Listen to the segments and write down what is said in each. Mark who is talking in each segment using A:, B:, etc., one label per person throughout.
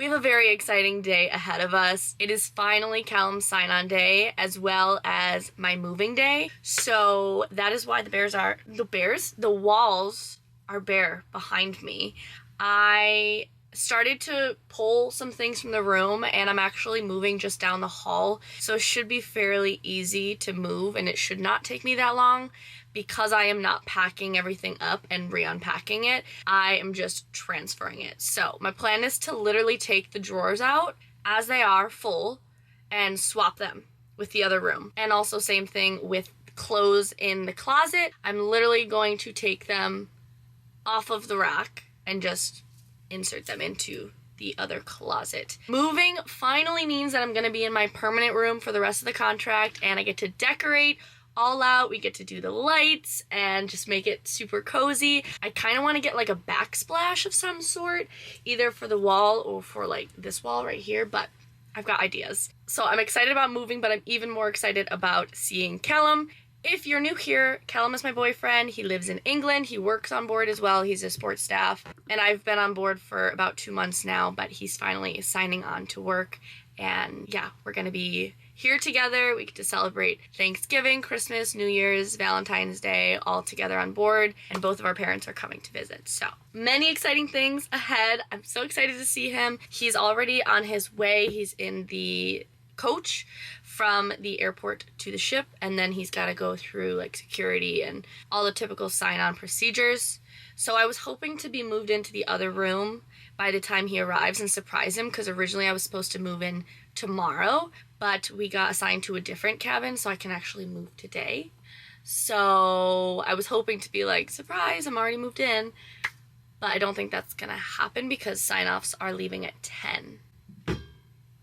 A: We have a very exciting day ahead of us. It is finally Callum's sign-on day as well as my moving day. So that is why the walls are bare behind me. I started to pull some things from the room and I'm actually moving just down the hall. So it should be fairly easy to move and it should not take me that long. Because I am not packing everything up and re-unpacking it, I am just transferring it. So my plan is to literally take the drawers out as they are full and swap them with the other room. And also same thing with clothes in the closet. I'm literally going to take them off of the rack and just insert them into the other closet. Moving finally means that I'm gonna be in my permanent room for the rest of the contract and I get to decorate all out. We get to do the lights and just make it super cozy. I kind of want to get like a backsplash of some sort, either for the wall or for like this wall right here, but I've got ideas. So I'm excited about moving, but I'm even more excited about seeing Callum. If you're new here, Callum is my boyfriend. He lives in England. He works on board as well. He's a sports staff. And I've been on board for about 2 months now, but he's finally signing on to work. And yeah, we're gonna be here together. We get to celebrate Thanksgiving, Christmas, New Year's, Valentine's Day, all together on board, and both of our parents are coming to visit. So many exciting things ahead. I'm so excited to see him. He's already on his way. He's in the coach from the airport to the ship, and then he's got to go through like security and all the typical sign-on procedures. So I was hoping to be moved into the other room by the time he arrives and surprise him, because originally I was supposed to move in tomorrow, but we got assigned to a different cabin, so I can actually move today. So I was hoping to be like, surprise, I'm already moved in, but I don't think that's gonna happen because sign-offs are leaving at 10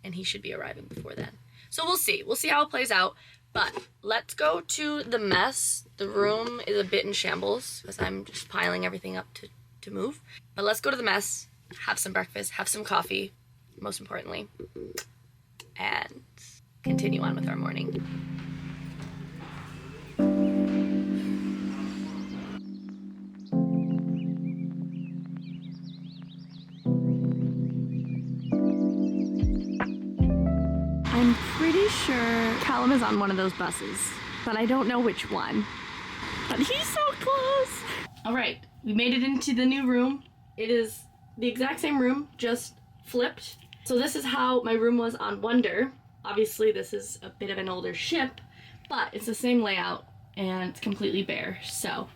A: and he should be arriving before then. So we'll see how it plays out. But let's go to the mess. The room is a bit in shambles because I'm just piling everything up to move. But let's go to the mess, have some breakfast, have some coffee, most importantly, and continue on with our morning. I'm pretty sure Callum is on one of those buses, but I don't know which one. But he's so close! Alright, we made it into the new room. It is the exact same room, just flipped. So this is how my room was on Wonder. Obviously this is a bit of an older ship, but it's the same layout and it's completely bare. So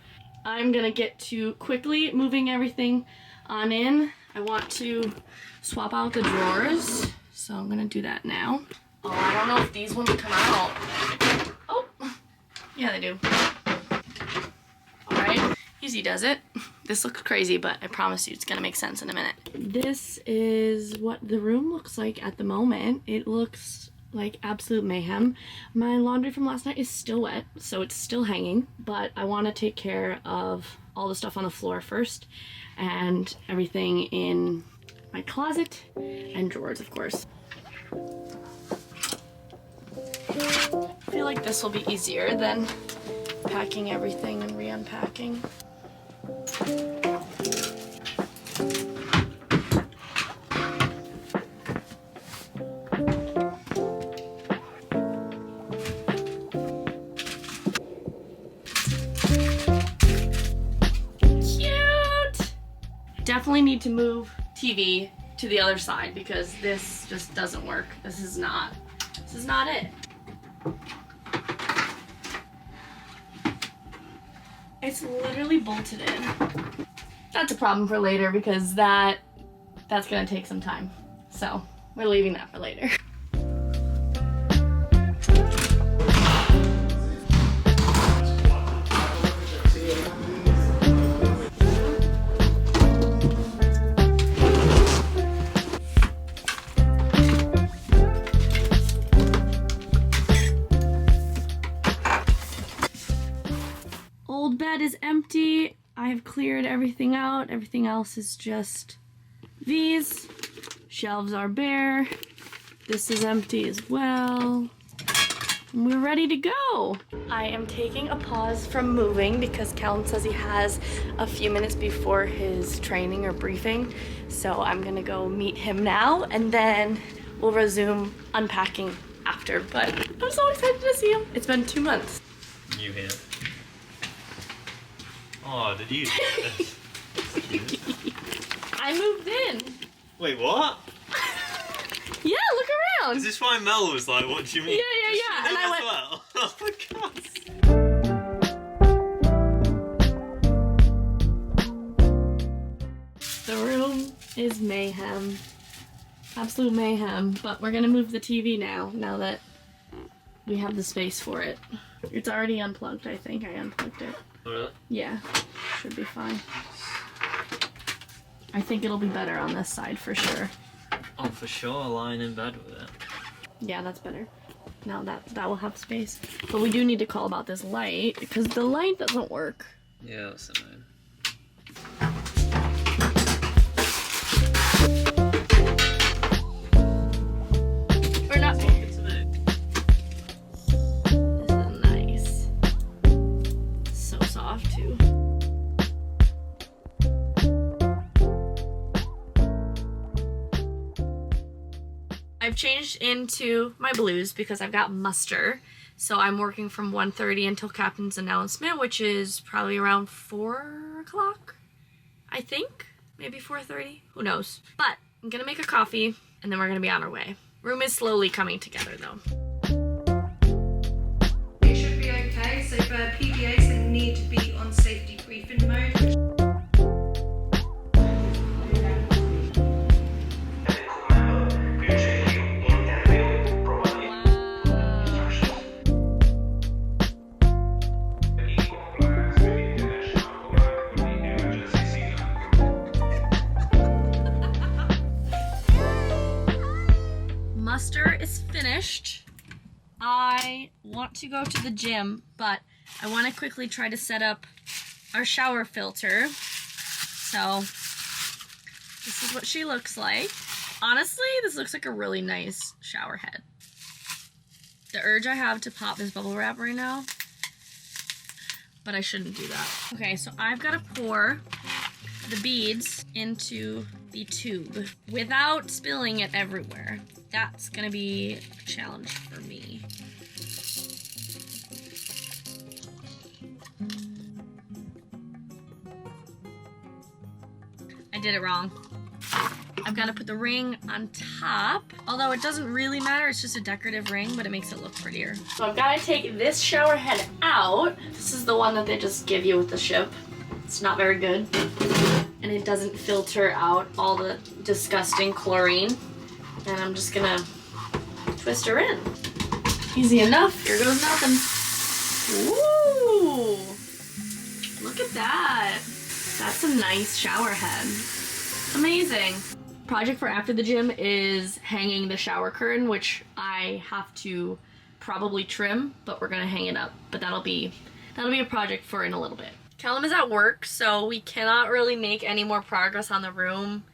A: I'm gonna get to quickly moving everything on in. I want to swap out the drawers, so I'm gonna do that now. Oh, I don't know if these ones come out. Oh, yeah, they do. All right, easy does it. This looks crazy, but I promise you it's gonna make sense in a minute. This is what the room looks like at the moment. It looks like absolute mayhem. My laundry from last night is still wet, so it's still hanging, but I wanna take care of all the stuff on the floor first and everything in my closet and drawers, of course. I feel like this will be easier than packing everything and re-unpacking. Cute! Definitely need to move TV to the other side because this just doesn't work. This is not it. It's literally bolted in. That's a problem for later because that's gonna take some time. So we're leaving that for later. Old bed is empty. I've cleared everything out. Everything else is just these. Shelves are bare. This is empty as well. We're ready to go. I am taking a pause from moving because Callum says he has a few minutes before his training or briefing. So I'm gonna go meet him now and then we'll resume unpacking after. But I'm so excited to see him. It's been 2 months.
B: You here? Oh, did you do this?
A: I moved in.
B: Wait, what?
A: Yeah, look around.
B: Is this why Mel was like, what do you mean?
A: Yeah. And I went,
B: well? Oh my god.
A: the room is mayhem. Absolute mayhem. But we're gonna move the TV now that we have the space for it. It's already unplugged, I think. I unplugged it.
B: Oh, really?
A: Yeah, should be fine. I think it'll be better on this side for sure.
B: Oh, for sure, lying in bed with it.
A: Yeah, that's better. Now that will have space. But we do need to call about this light because the light doesn't work.
B: Yeah, that's annoying.
A: Or not.
B: Talking to me.
A: This is nice. So soft too. I've changed into my blues because I've got muster. So I'm working from 1:30 until captain's announcement, which is probably around 4 o'clock, I think. Maybe 4:30, who knows. But I'm gonna make a coffee and then we're gonna be on our way. Room is slowly coming together though.
C: It should be okay. So for PDAs, they need to be on safety briefing mode.
A: Muster is finished. I want to go to the gym, but I want to quickly try to set up our shower filter. So this is what she looks like. Honestly, this looks like a really nice shower head. The urge I have to pop this bubble wrap right now, but I shouldn't do that. Okay, so I've got to pour the beads into the tube without spilling it everywhere. That's gonna be a challenge for me. I did it wrong. I've got to put the ring on top, although it doesn't really matter, it's just a decorative ring, but it makes it look prettier. So I've got to take this shower head out. This is the one that they just give you with the ship. It's not very good, and it doesn't filter out all the disgusting chlorine. And I'm just gonna twist her in. Easy enough. Here goes nothing. Ooh! Look at that. That's a nice shower head. Amazing. Project for after the gym is hanging the shower curtain, which I have to probably trim, but we're gonna hang it up. But that'll be a project for in a little bit. Callum is at work, so we cannot really make any more progress on the room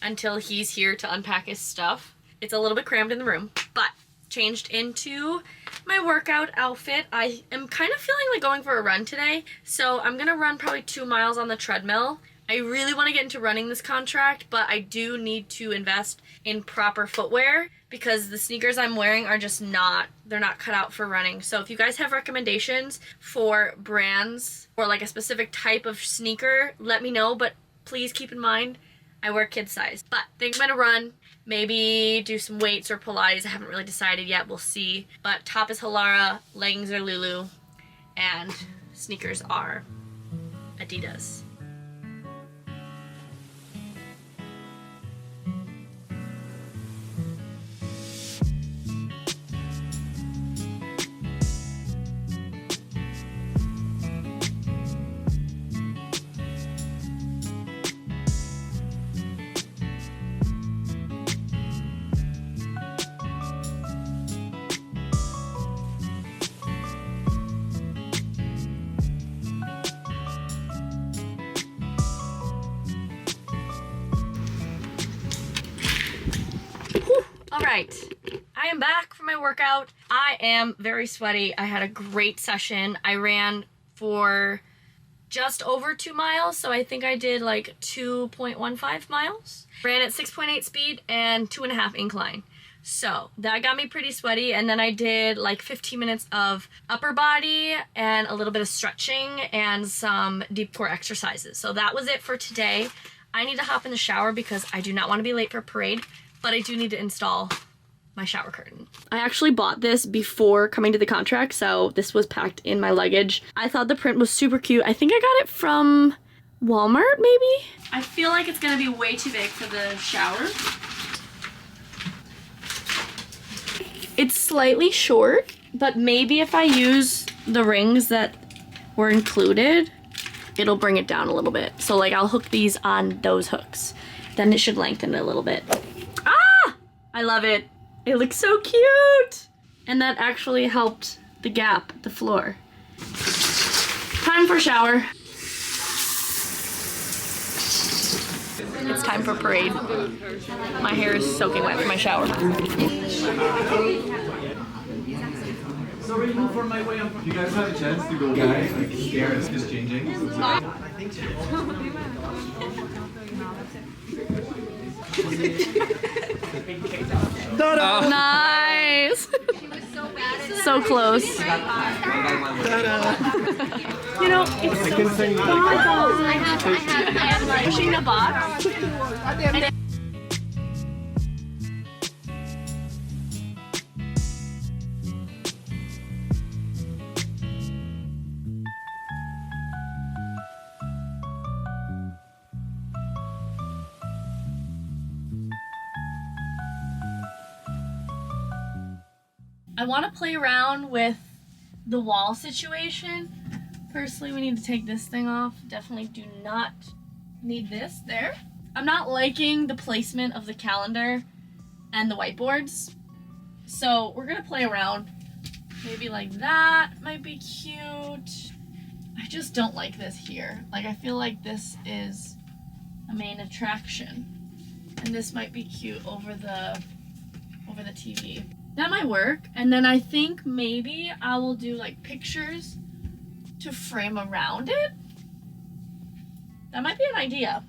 A: until he's here to unpack his stuff. It's a little bit crammed in the room, but changed into my workout outfit. I am kind of feeling like going for a run today, so I'm gonna run probably 2 miles on the treadmill. I really want to get into running this contract, but I do need to invest in proper footwear because the sneakers I'm wearing are just they're not cut out for running. So if you guys have recommendations for brands or like a specific type of sneaker, let me know, but please keep in mind I wear kid size. But I think I'm gonna run, maybe do some weights or Pilates. I haven't really decided yet, we'll see. But top is Halara, leggings are Lulu, and sneakers are Adidas. Alright, I am back from my workout. I am very sweaty. I had a great session. I ran for just over 2 miles, so I think I did like 2.15 miles. Ran at 6.8 speed and 2.5 incline. So that got me pretty sweaty, and then I did like 15 minutes of upper body and a little bit of stretching and some deep core exercises. So that was it for today. I need to hop in the shower because I do not want to be late for parade, but I do need to install my shower curtain. I actually bought this before coming to the contract, so this was packed in my luggage. I thought the print was super cute. I think I got it from Walmart, maybe? I feel like it's gonna be way too big for the shower. It's slightly short, but maybe if I use the rings that were included, it'll bring it down a little bit. So like I'll hook these on those hooks. Then it should lengthen it a little bit. Ah! I love it. It looks so cute! And that actually helped the gap, the floor. Time for shower. It's time for parade. My hair is soaking wet from my shower.
D: Sorry, for my way up. You guys have a chance to go guys, like scared is just changing.
A: Nice! So close. You know, it's so simple. I have like pushing the box. I want to play around with the wall situation. Firstly, we need to take this thing off. Definitely do not need this there. I'm not liking the placement of the calendar and the whiteboards. So we're gonna play around. Maybe like that might be cute. I just don't like this here. Like I feel like this is a main attraction. And this might be cute over the TV. That might work. And then I think maybe I will do like pictures to frame around it. That might be an idea.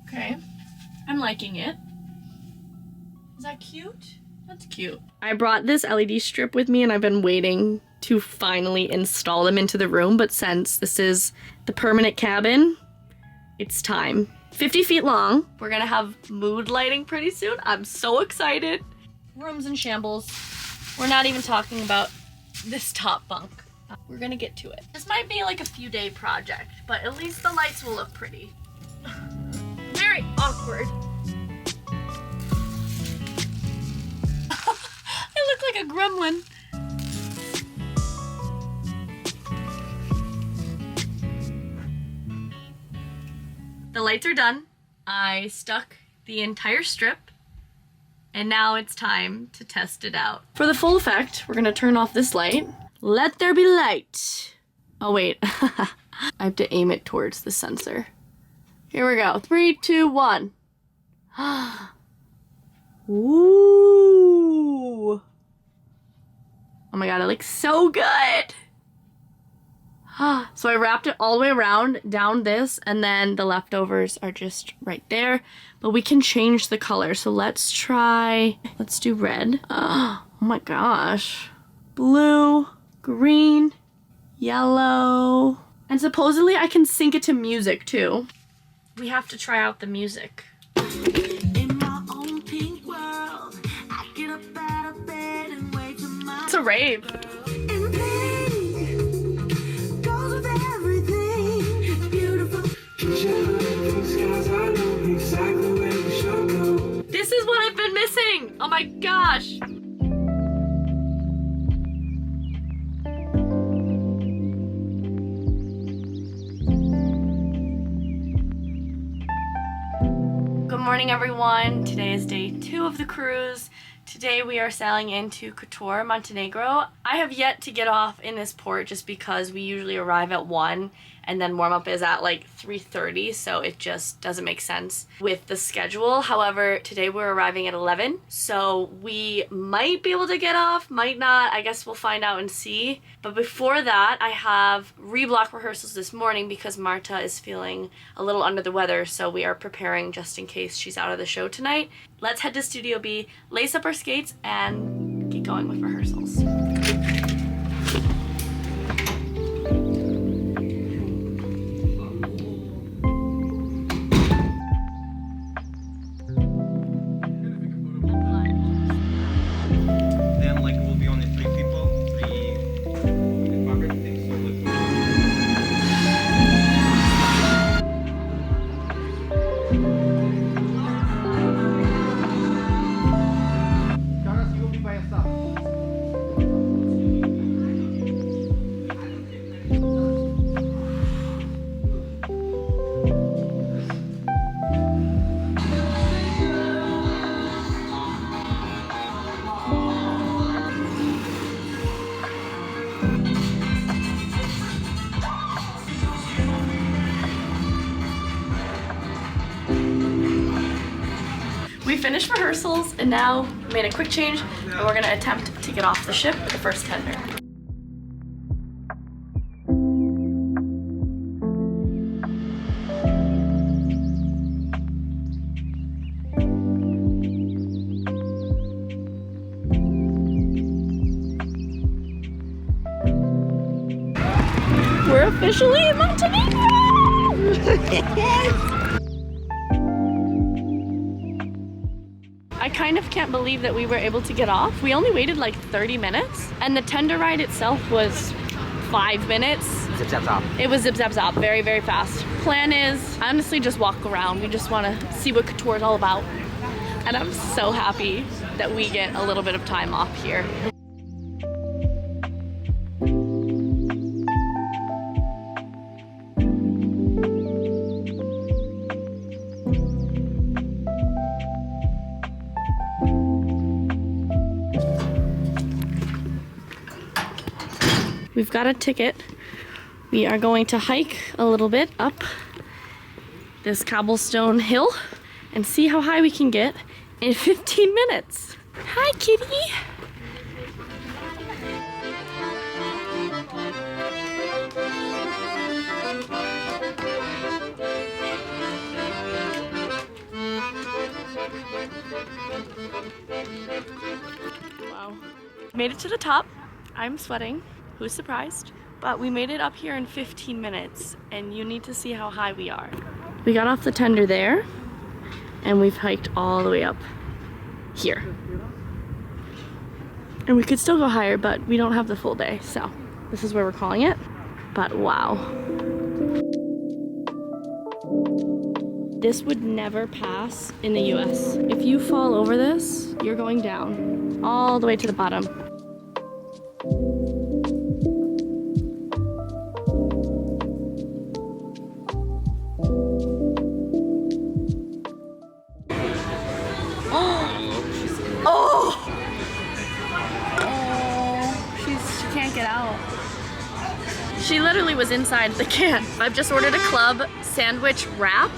A: Okay, I'm liking it. Is that cute? That's cute. I brought this LED strip with me and I've been waiting to finally install them into the room, but since this is the permanent cabin, it's time. 50 feet long. We're gonna have mood lighting pretty soon. I'm so excited. Room's in shambles. We're not even talking about this top bunk. We're gonna get to it. This might be like a few day project, but at least the lights will look pretty. Very awkward. I look like a gremlin. The lights are done. I stuck the entire strip, and now it's time to test it out. For the full effect, we're gonna turn off this light. Let there be light. Oh wait, I have to aim it towards the sensor. Here we go, 3, 2, 1. Ooh. Oh my God, it looks so good. So I wrapped it all the way around, down this, and then the leftovers are just right there. But we can change the color, so let's do red. Oh my gosh. Blue, green, yellow. And supposedly I can sync it to music too. We have to try out the music. In my own pink world, I get up out of bed and wait for my... It's a rave. This is what I've been missing! Oh my gosh! Good morning, everyone. Today is day 2 of the cruise. Today we are sailing into Montenegro. I have yet to get off in this port just because we usually arrive at 1 and then warm-up is at like 3:30, so it just doesn't make sense with the schedule. However, today we're arriving at 11, so we might be able to get off, might not. I guess we'll find out and see. But before that, I have reblock rehearsals this morning because Marta is feeling a little under the weather, so we are preparing just in case she's out of the show tonight. Let's head to Studio B, lace up our skates, and get going with rehearsals. We finished rehearsals and now made a quick change, and we're gonna attempt to get off the ship with the first tender. We're officially in Montenegro! I kind of can't believe that we were able to get off. We only waited like 30 minutes, and the tender ride itself was 5 minutes.
E: Zip zap zop.
A: It was zip zap zop, very, very fast. Plan is honestly just walk around. We just want to see what couture is all about. And I'm so happy that we get a little bit of time off here. We've got a ticket. We are going to hike a little bit up this cobblestone hill and see how high we can get in 15 minutes. Hi, kitty. Wow. Made it to the top. I'm sweating. Who's surprised? But we made it up here in 15 minutes, and you need to see how high we are. We got off the tender there, and we've hiked all the way up here. And we could still go higher, but we don't have the full day, so this is where we're calling it. But wow. This would never pass in the US. If you fall over this, you're going down all the way to the bottom. She can't get out. She literally was inside the can. I've just ordered a club sandwich wrap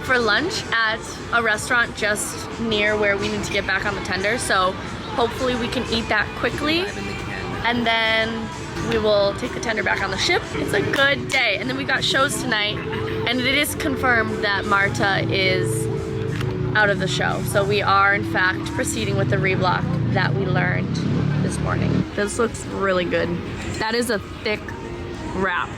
A: for lunch at a restaurant just near where we need to get back on the tender, so hopefully we can eat that quickly and then we will take the tender back on the ship. It's a good day. And then we got shows tonight, and it is confirmed that Marta is out of the show. So we are in fact proceeding with the reblock that we learned this morning. This looks really good. That is a thick wrap.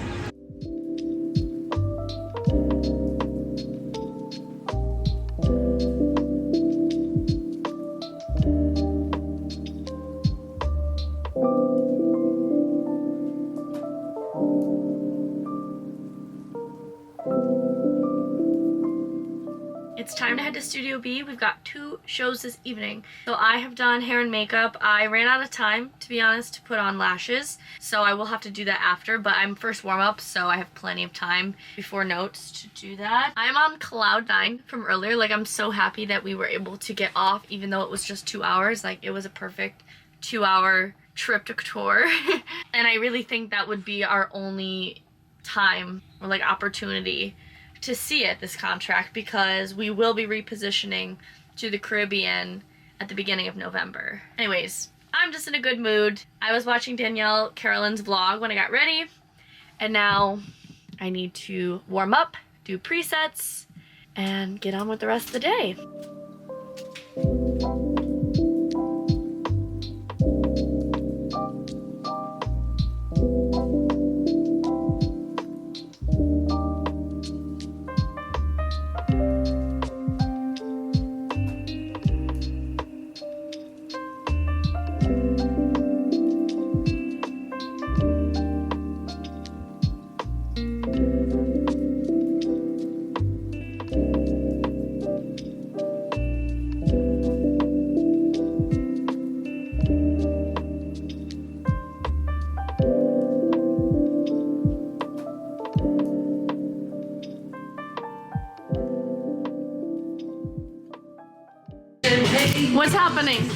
A: It's time to head to Studio B. We've got 2 shows this evening. So I have done hair and makeup. I ran out of time, to be honest, to put on lashes. So I will have to do that after, but I'm first warm up, so I have plenty of time before notes to do that. I'm on cloud 9 from earlier. Like, I'm so happy that we were able to get off, even though it was just 2 hours. Like, it was a perfect 2-hour trip to couture. And I really think that would be our only time or like opportunity to see it, this contract, because we will be repositioning to the Caribbean at the beginning of November. Anyways, I'm just in a good mood. I was watching Danielle Carolyn's vlog when I got ready, and now I need to warm up, do presets, and get on with the rest of the day. What's happening?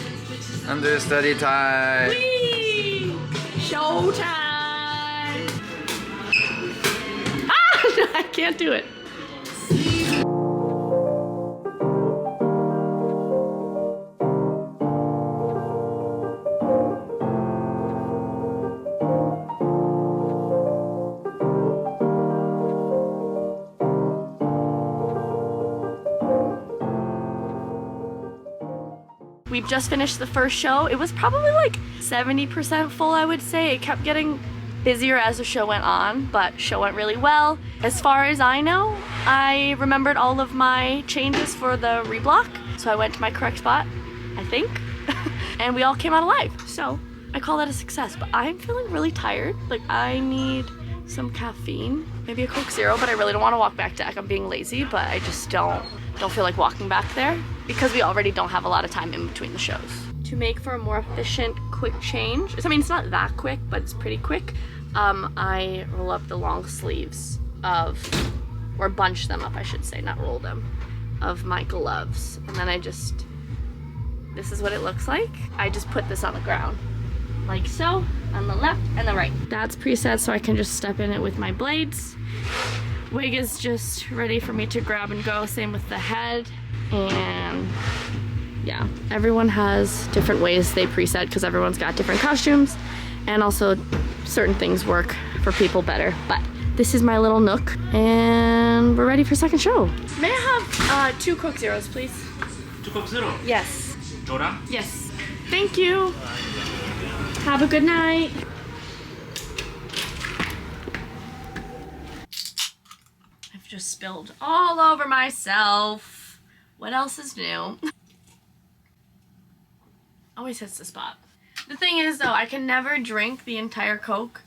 D: Understudy time.
A: Whee! Showtime! Ah! I can't do it. We just finished the first show. It was probably like 70% full, I would say. It kept getting busier as the show went on, but show went really well. As far as I know, I remembered all of my changes for the reblock, so I went to my correct spot, I think, and we all came out alive. So I call that a success, but I'm feeling really tired. Like, I need some caffeine, maybe a Coke Zero, but I really don't want to walk back deck. I'm being lazy, but I just don't feel like walking back there because we already don't have a lot of time in between the shows. To make for a more efficient, quick change, I mean, it's not that quick, but it's pretty quick. I roll up the long sleeves or bunch them up, I should say, not roll them, of my gloves. And then this is what it looks like. I just put this on the ground, like so, on the left and the right. That's preset, so I can just step in it with my blades. Wig is just ready for me to grab and go, same with the head. And yeah, everyone has different ways they preset because everyone's got different costumes, and also certain things work for people better. But this is my little nook, and we're ready for second show. May I have 2 Coke Zeros, please?
E: 2 Coke Zero.
A: Yes.
E: Jordan?
A: Yes. Thank you. Have a good night. I've just spilled all over myself. What else is new? Always hits the spot. The thing is, though, I can never drink the entire Coke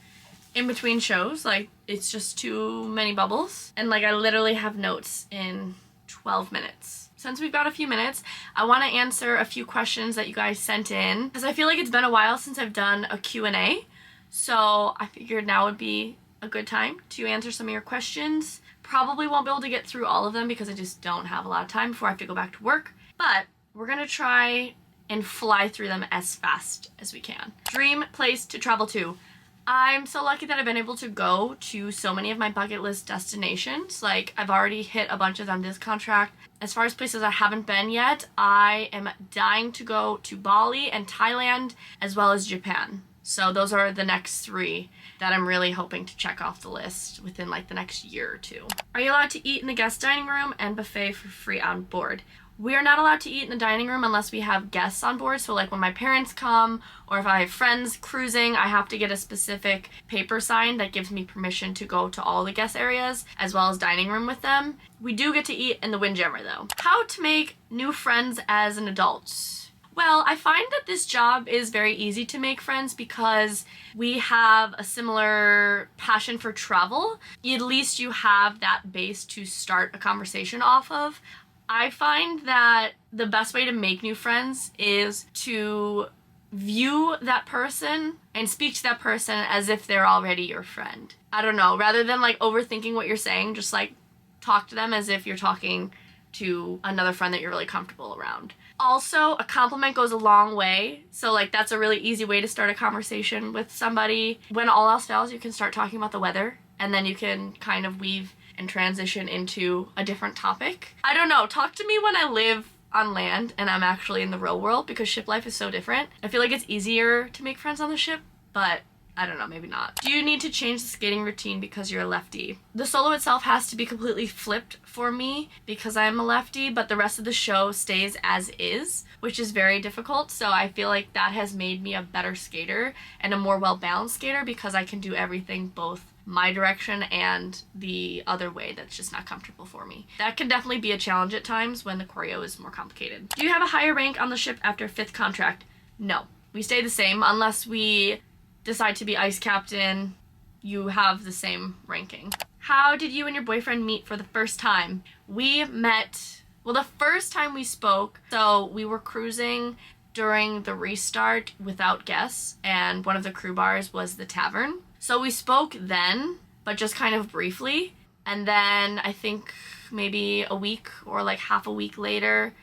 A: in between shows. Like, it's just too many bubbles. And, like, I literally have notes in 12 minutes. Since we've got a few minutes, I want to answer a few questions that you guys sent in, because I feel like it's been a while since I've done a Q&A. So I figured now would be a good time to answer some of your questions. Probably won't be able to get through all of them because I just don't have a lot of time before I have to go back to work. But we're going to try and fly through them as fast as we can. Dream place to travel to. I'm so lucky that I've been able to go to so many of my bucket list destinations. Like, I've already hit a bunch of them this contract. As far as places I haven't been yet, I am dying to go to Bali and Thailand, as well as Japan. So those are the next 3 that I'm really hoping to check off the list within like the next year or 2. Are you allowed to eat in the guest dining room and buffet for free on board? We are not allowed to eat in the dining room unless we have guests on board. So like when my parents come, or if I have friends cruising, I have to get a specific paper signed that gives me permission to go to all the guest areas as well as dining room with them. We do get to eat in the Windjammer though. How to make new friends as an adult? Well, I find that this job is very easy to make friends because we have a similar passion for travel. At least you have that base to start a conversation off of. I find that the best way to make new friends is to view that person and speak to that person as if they're already your friend. I don't know, rather than like overthinking what you're saying, just like talk to them as if you're talking to another friend that you're really comfortable around. Also, a compliment goes a long way. So like that's a really easy way to start a conversation with somebody. When all else fails, you can start talking about the weather and then you can kind of weave and transition into a different topic. I don't know, talk to me when I live on land and I'm actually in the real world, because ship life is so different. I feel like it's easier to make friends on the ship, but I don't know, maybe not. Do you need to change the skating routine because you're a lefty? The solo itself has to be completely flipped for me because I'm a lefty, but the rest of the show stays as is, which is very difficult. So I feel like that has made me a better skater and a more well-balanced skater, because I can do everything both my direction and the other way that's just not comfortable for me. That can definitely be a challenge at times when the choreo is more complicated. Do you have a higher rank on the ship after 5th contract? No, we stay the same unless we decide to be ice captain. You have the same ranking. How did you and your boyfriend meet for the first time? We met, well, the first time we spoke, so we were cruising during the restart without guests, and one of the crew bars was the tavern. So we spoke then, but just kind of briefly. And then I think maybe a week or like half a week later,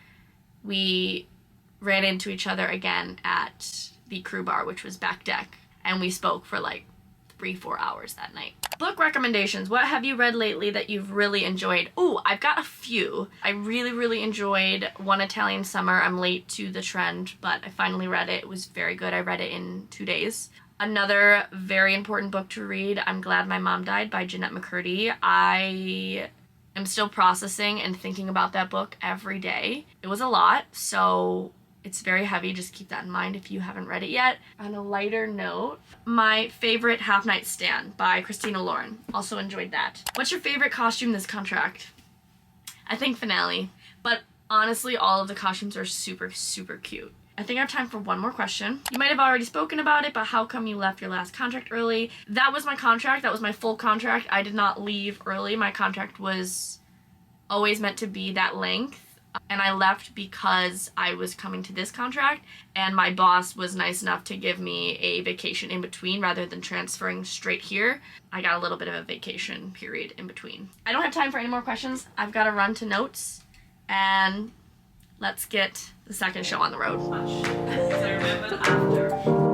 A: we ran into each other again at the crew bar, which was back deck. And we spoke for like 3-4 hours that night. Book recommendations. What have you read lately that you've really enjoyed? Ooh, I've got a few. I really enjoyed One Italian Summer. I'm late to the trend, but I finally read it. It was very good. I read it in 2 days. Another very important book to read, I'm Glad My Mom Died by Jeanette McCurdy. I am still processing and thinking about that book every day. It was a lot, so it's very heavy. Just keep that in mind if you haven't read it yet. On a lighter note, my favorite Half Night Stand by Christina Lauren. Also enjoyed that. What's your favorite costume this contract? I think Finale, but honestly, all of the costumes are super cute. I think I have time for one more question. You might have already spoken about it, but how come you left your last contract early? That was my contract. That was my full contract. I did not leave early. My contract was always meant to be that length. And I left because I was coming to this contract, and my boss was nice enough to give me a vacation in between rather than transferring straight here. I got a little bit of a vacation period in between. I don't have time for any more questions. I've got to run to notes, and let's get the second show on the road. I remember after.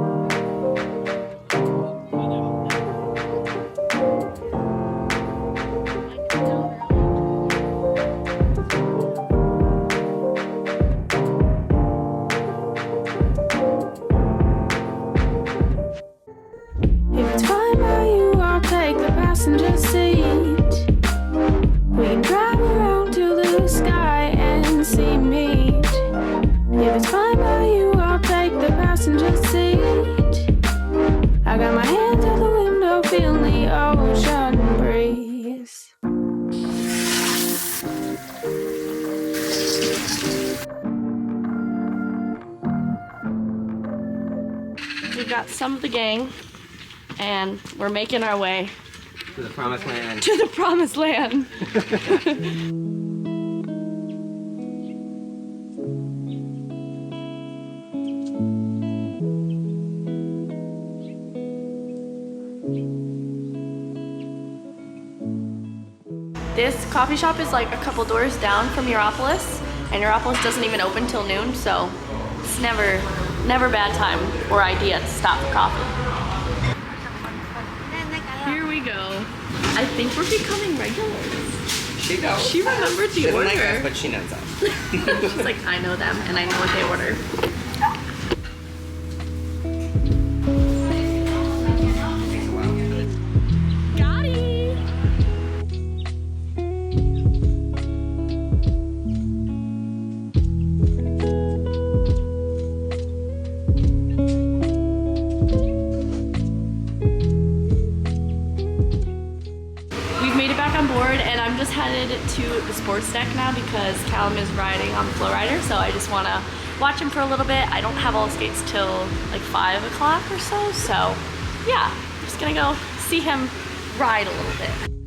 E: Passenger seat. We can drive around to the sky and see meat. If it's fine by you, I'll take the passenger seat. I got my hands out the window, feeling the ocean breeze.
A: We've got some of the gang, and we're making our way
F: to the promised land.
A: To the promised land. This coffee shop is like a couple doors down from Europolis, and Europolis doesn't even open till noon, so it's never bad time or idea to stop for coffee. Here we go. I think we're becoming regulars.
F: She knows.
A: She remembered the order.
F: Like us, but she knows that.
A: She's like, I know them and I know what they order. Headed to the sports deck now because Callum is riding on the flow rider, so I just want to watch him for a little bit. I don't have all the skates till like 5 o'clock or so yeah, I'm just gonna go see him ride a little bit.